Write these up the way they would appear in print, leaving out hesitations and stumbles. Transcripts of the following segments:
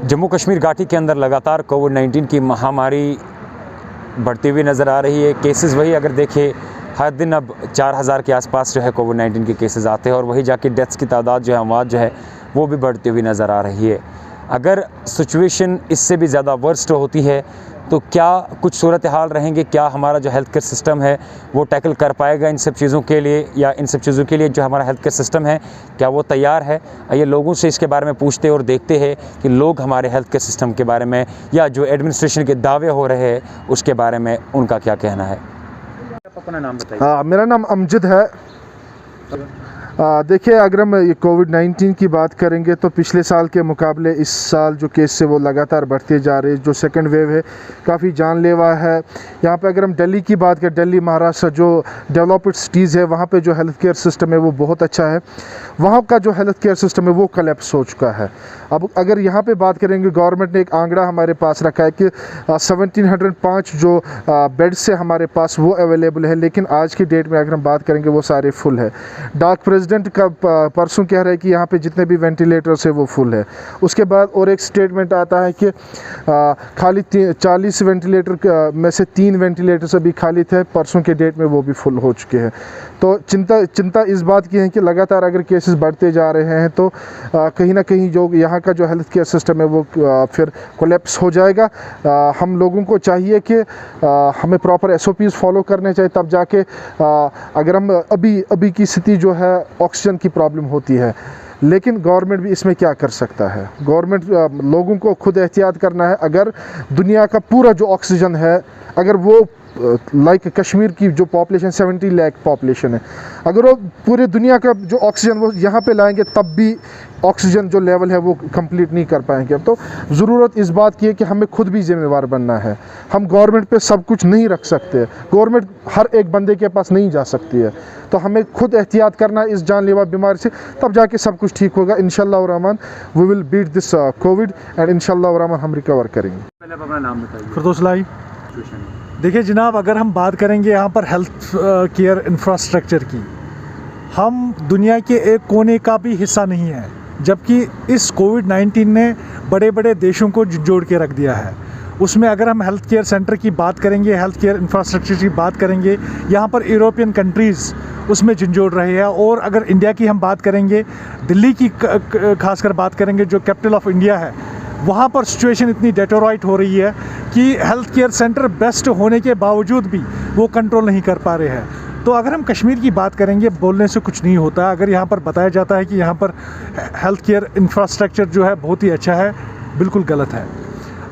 जम्मू कश्मीर घाटी के अंदर लगातार कोविड-19 की महामारी बढ़ती हुई नज़र आ रही है। केसेस वही अगर देखें हर दिन अब 4000 के आसपास जो है कोविड-19 के केसेस आते हैं और वही जाके डेथ्स की तादाद जो है अमवात जो है वो भी बढ़ती हुई नज़र आ रही है। अगर सिचुएशन इससे भी ज़्यादा वर्स्ट होती है तो क्या कुछ सूरत हाल रहेंगे, क्या हमारा जो हेल्थ केयर सिस्टम है वो टैकल कर पाएगा इन सब चीज़ों के लिए, या इन सब चीज़ों के लिए जो हमारा हेल्थ केयर सिस्टम है क्या वो तैयार है? ये लोगों से इसके बारे में पूछते और देखते हैं कि लोग हमारे हेल्थ केयर सिस्टम के बारे में या जो एडमिनिस्ट्रेशन के दावे हो रहे हैं उसके बारे में उनका क्या कहना है। अपना नाम बताइए। मेरा नाम अमजद है। देखिए, अगर हम ये कोविड-19 की बात करेंगे तो पिछले साल के मुकाबले इस साल जो केस है वो लगातार बढ़ते जा रहे हैं। जो सेकंड वेव है काफ़ी जानलेवा है। यहाँ पे अगर हम दिल्ली की बात करें, दिल्ली महाराष्ट्र जो डेवलप्ड सिटीज़ है वहाँ पे जो हेल्थ केयर सिस्टम है वो बहुत अच्छा है। वहाँ का जो हेल्थ केयर सिस्टम है वो कोलैप्स हो चुका है। अब अगर यहाँ पे बात करेंगे, गवर्नमेंट ने एक आंकड़ा हमारे पास रखा है कि 1705 जो बेड्स से हमारे पास वो अवेलेबल है, लेकिन आज की डेट में अगर हम बात करेंगे वो सारे फुल है। डाक प्रेसिडेंट का परसों कह रहा है कि यहाँ पे जितने भी वेंटिलेटर्स है वो फुल है। उसके बाद और एक स्टेटमेंट आता है कि खाली 40 वेंटिलेटर में से 3 वेंटिलेटर्स अभी खाली थे, परसों के डेट में वो भी फुल हो चुके हैं। तो चिंता इस बात की है कि लगातार अगर केसेस बढ़ते जा रहे हैं तो कहीं ना कहीं जो यहाँ का जो हेल्थ केयर सिस्टम है वो फिर कोलैप्स हो जाएगा। हम लोगों को चाहिए कि हमें प्रॉपर SOPs फॉलो करने चाहिए, तब जाके अगर हम अभी की स्थिति जो है ऑक्सीजन की प्रॉब्लम होती है, लेकिन गवर्नमेंट भी इसमें क्या कर सकता है। गवर्नमेंट लोगों को खुद एहतियात करना है। अगर दुनिया का पूरा जो ऑक्सीजन है, अगर वो लाइक कश्मीर की जो पॉपुलेशन 70 लाख पॉपुलेशन है, अगर वो पूरे दुनिया का जो ऑक्सीजन वो यहाँ पे लाएंगे तब भी ऑक्सीजन जो लेवल है वो कंप्लीट नहीं कर पाएंगे। तो ज़रूरत इस बात की है कि हमें खुद भी जिम्मेवार बनना है। हम गवर्नमेंट पे सब कुछ नहीं रख सकते, गवर्नमेंट हर एक बंदे के पास नहीं जा सकती है। तो हमें खुद एहतियात करना है इस जानलेवा बीमारी से, तब जाके सब कुछ ठीक होगा। इंशाल्लाह Rahman we will beat this Covid and इंशाल्लाह रहमान हम रिकवर करेंगे। पहले आप अपना नाम बताइए। फिरदौस लाई। देखिए जनाब, अगर हम बात करेंगे यहाँ पर हेल्थ केयर इंफ्रास्ट्रक्चर की, हम दुनिया के एक कोने का भी हिस्सा नहीं है, जबकि इस कोविड-19 ने बड़े बड़े देशों को जोड़ के रख दिया है। उसमें अगर हम हेल्थ केयर सेंटर की बात करेंगे, हेल्थ केयर इंफ्रास्ट्रक्चर की बात करेंगे, यहाँ पर यूरोपियन कंट्रीज़ उसमें झंझोड़ रहे हैं। और अगर इंडिया की हम बात करेंगे, दिल्ली की खासकर बात करेंगे जो कैपिटल ऑफ इंडिया है, वहाँ पर सिचुएशन इतनी डेटोराइट हो रही है कि हेल्थ केयर सेंटर बेस्ट होने के बावजूद भी वो कंट्रोल नहीं कर पा रहे हैं। तो अगर हम कश्मीर की बात करेंगे, बोलने से कुछ नहीं होता। अगर यहाँ पर बताया जाता है कि यहाँ पर हेल्थ केयर इंफ्रास्ट्रक्चर जो है बहुत ही अच्छा है, बिल्कुल गलत है।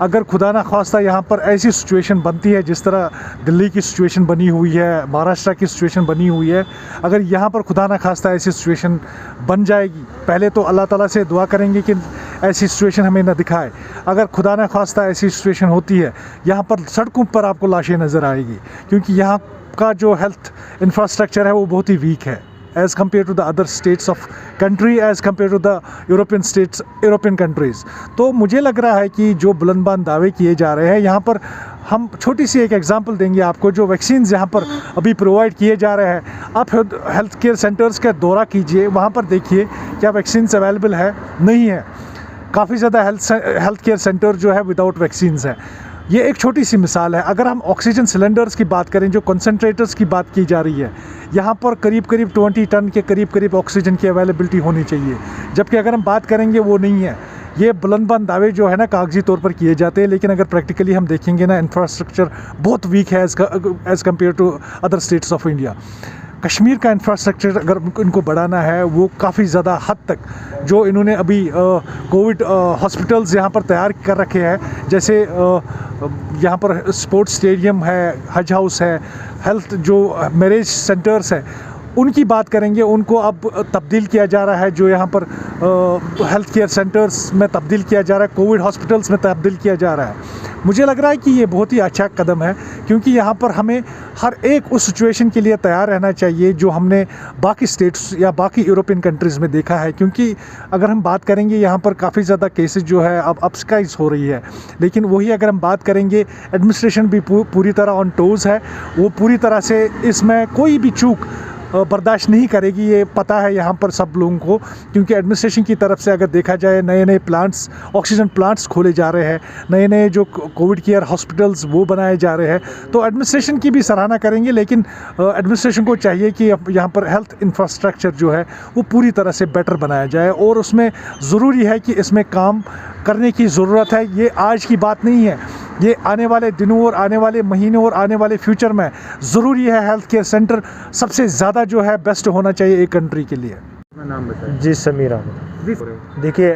अगर खुदा ना खास्ता यहाँ पर ऐसी सिचुएशन बनती है जिस तरह दिल्ली की सिचुएशन बनी हुई है, महाराष्ट्र की सिचुएशन बनी हुई है, अगर यहाँ पर खुदा ना खास्ता ऐसी सिचुएशन बन जाएगी, पहले तो अल्लाह ताला से दुआ करेंगे कि ऐसी सिचुएशन हमें ना दिखाए। अगर खुदा ना खास्ता ऐसी सिचुएशन होती है, यहाँ पर सड़कों पर आपको लाशें नज़र आएगी, क्योंकि यहाँ का जो हेल्थ इंफ्रास्ट्रक्चर है वो बहुत ही वीक है as compared to the other states of country, as compared to the European states, European countries। तो मुझे लग रहा है कि जो बुलंदबान दावे किए जा रहे हैं, यहाँ पर हम छोटी सी एक एग्जांपल देंगे आपको। जो वैक्सीन्स यहाँ पर अभी प्रोवाइड किए जा रहे हैं, आप हेल्थ केयर सेंटर्स का दौरा कीजिए, वहाँ पर देखिए क्या वैक्सीन्स अवेलेबल है, नहीं है। काफ़ी ज़्यादा हेल्थ केयर सेंटर जो है विदाउट वैक्सीन्स है। ये एक छोटी सी मिसाल है। अगर हम ऑक्सीजन सिलेंडर्स की बात करें, जो कंसनट्रेटर्स की बात की जा रही है, यहाँ पर करीब 20 टन के करीब ऑक्सीजन की अवेलेबिलिटी होनी चाहिए, जबकि अगर हम बात करेंगे वो नहीं है। ये बुलंदबान दावे जो है ना कागजी तौर पर किए जाते हैं, लेकिन अगर प्रैक्टिकली हम देखेंगे ना, इंफ्रास्ट्रक्चर बहुत वीक है as compared to other states of India. Kashmir का इंफ्रास्ट्रक्चर अगर इनको बढ़ाना है, वो काफ़ी ज़्यादा हद तक जो इन्होंने अभी कोविड हॉस्पिटल्स यहाँ पर तैयार कर रखे हैं, जैसे यहाँ पर स्पोर्ट्स स्टेडियम है, हज हाउस है, हेल्थ जो मैरिज सेंटर्स है, उनकी बात करेंगे, उनको अब तब्दील किया जा रहा है। जो यहाँ पर हेल्थ केयर सेंटर्स में तब्दील किया जा रहा है, कोविड हॉस्पिटल्स में तब्दील किया जा रहा है। मुझे लग रहा है कि ये बहुत ही अच्छा कदम है, क्योंकि यहाँ पर हमें हर एक उस सिचुएशन के लिए तैयार रहना चाहिए जो हमने बाकी स्टेट्स या बाकी यूरोपियन कंट्रीज़ में देखा है। क्योंकि अगर हम बात करेंगे, यहाँ पर काफ़ी ज़्यादा केसेस जो है अब अपस्काइज हो रही है, लेकिन वही अगर हम बात करेंगे, एडमिनिस्ट्रेशन भी पूरी तरह ऑन टोज़ है। वो पूरी तरह से इसमें कोई भी चूक बर्दाश्त नहीं करेगी, ये पता है यहाँ पर सब लोगों को, क्योंकि एडमिनिस्ट्रेशन की तरफ से अगर देखा जाए नए नए प्लांट्स, ऑक्सीजन प्लांट्स खोले जा रहे हैं, नए नए जो कोविड केयर हॉस्पिटल्स वो बनाए जा रहे हैं, तो एडमिनिस्ट्रेशन की भी सराहना करेंगे। लेकिन एडमिनिस्ट्रेशन को चाहिए कि यहाँ पर हेल्थ इंफ्रास्ट्रक्चर जो है वो पूरी तरह से बेटर बनाया जाए, और उसमें ज़रूरी है कि इसमें काम करने की ज़रूरत है। ये आज की बात नहीं है, ये आने वाले दिनों और आने वाले महीनों और आने वाले फ्यूचर में ज़रूरी है। हेल्थ केयर सेंटर सबसे ज़्यादा जो है बेस्ट होना चाहिए एक कंट्री के लिए। नाम बताइए। जी समीर अहमद। देखिए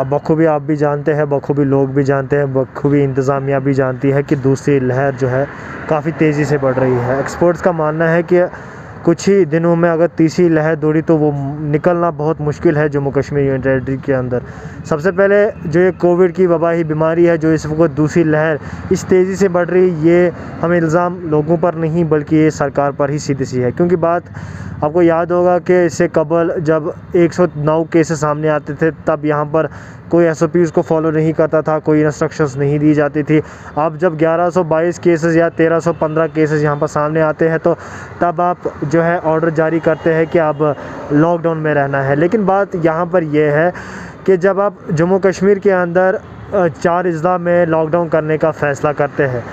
बखूबी आप भी जानते हैं, बखूबी लोग भी जानते हैं, बखूबी इंतज़ामिया भी जानती है कि दूसरी लहर जो है काफ़ी तेज़ी से बढ़ रही है। एक्सपर्ट्स का मानना है कि कुछ ही दिनों में अगर तीसरी लहर दौड़ी तो वो निकलना बहुत मुश्किल है जम्मू कश्मीर यूनियन टेरेटरी के अंदर। सबसे पहले जो ये कोविड की वबाही बीमारी है जो इस वक्त दूसरी लहर इस तेज़ी से बढ़ रही, ये हमें इल्ज़ाम लोगों पर नहीं बल्कि ये सरकार पर ही सीधी सी है। क्योंकि बात आपको याद होगा कि इससे कबल जब 109 केसेस सामने आते थे तब यहाँ पर कोई SOPs को फॉलो नहीं करता था, कोई इंस्ट्रक्शंस नहीं दी जाती थी। अब जब 1122 केसेस या 1315 केसेस यहाँ पर सामने आते हैं तो तब आप जो है ऑर्डर जारी करते हैं कि अब लॉकडाउन में रहना है। लेकिन बात यहाँ पर यह है कि जब आप जम्मू कश्मीर के अंदर 4 अजला में लॉकडाउन करने का फ़ैसला करते हैं,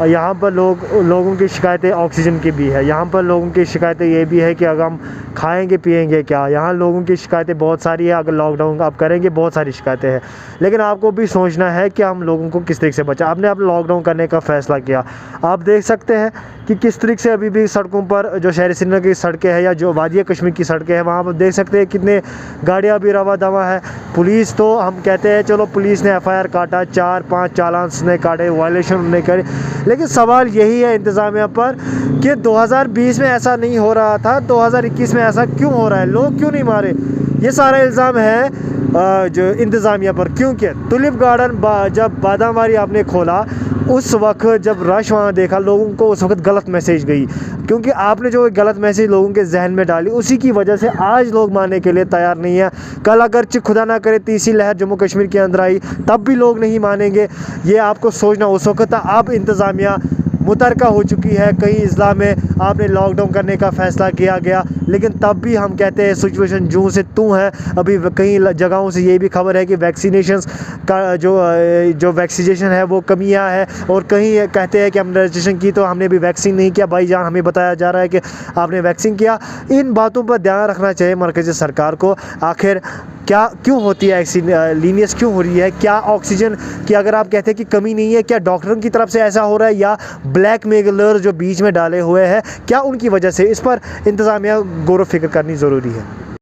और यहाँ पर लोगों की शिकायतें ऑक्सीजन की भी है, यहाँ पर लोगों की शिकायतें ये भी है कि अगर हम खाएंगे पिएंगे क्या, यहाँ लोगों की शिकायतें बहुत सारी है। अगर लॉकडाउन आप करेंगे बहुत सारी शिकायतें हैं, लेकिन आपको भी सोचना है कि हम लोगों को किस तरीके से बचा। आपने अब लॉकडाउन करने का फ़ैसला किया, आप देख सकते हैं कि किस तरीके से अभी भी सड़कों पर जो शहर श्रीनगर की सड़कें हैं या जो वादिया कश्मीर की सड़कें हैं वहाँ पर देख सकते हैं कितने गाड़ियाँ भी रवा दवा है। पुलिस तो हम कहते हैं चलो पुलिस ने FIR काटा, 4-5 चालान्स ने काटे, वायलेशन उन्होंने करे, लेकिन सवाल यही है इंतज़ामिया पर कि 2020 में ऐसा नहीं हो रहा था, 2021 में ऐसा क्यों हो रहा है, लोग क्यों नहीं मारे। ये सारा इल्ज़ाम है जो इंतज़ामिया पर। क्योंकि टुलिप गार्डन जब बादामवारी आपने खोला उस वक्त जब रश वहाँ देखा लोगों को, उस वक्त गलत मैसेज गई, क्योंकि आपने जो गलत मैसेज लोगों के जहन में डाली उसी की वजह से आज लोग मानने के लिए तैयार नहीं है। कल अगर खुदा ना करे तीसरी लहर जम्मू कश्मीर के अंदर आई तब भी लोग नहीं मानेंगे। ये आपको सोचना उस वक्त था। अब इंतज़ामिया मुतरका हो चुकी है, कई अजला में आपने लॉकडाउन करने का फ़ैसला किया गया, लेकिन तब भी हम कहते हैं सिचुएशन जूं से तूं है। अभी कई जगहों से ये भी खबर है कि वैक्सीनेशंस का जो वैक्सीनेशन है वो कमियां है, और कहीं कहते हैं कि हमने रजिस्ट्रेशन की तो हमने भी वैक्सीन नहीं किया। भाईजान हमें बताया जा रहा है कि आपने वैक्सीन किया। इन बातों पर ध्यान रखना चाहिए मरकज़ी सरकार को। आखिर क्या क्यों होती है ऐसी लीनियस क्यों हो रही है? क्या ऑक्सीजन की अगर आप कहते हैं कि कमी नहीं है, क्या डॉक्टरों की तरफ से ऐसा हो रहा है या ब्लैक मेलर जो बीच में डाले हुए हैं क्या उनकी वजह से? इस पर इंतज़ामिया गौर व फिक्र करनी ज़रूरी है।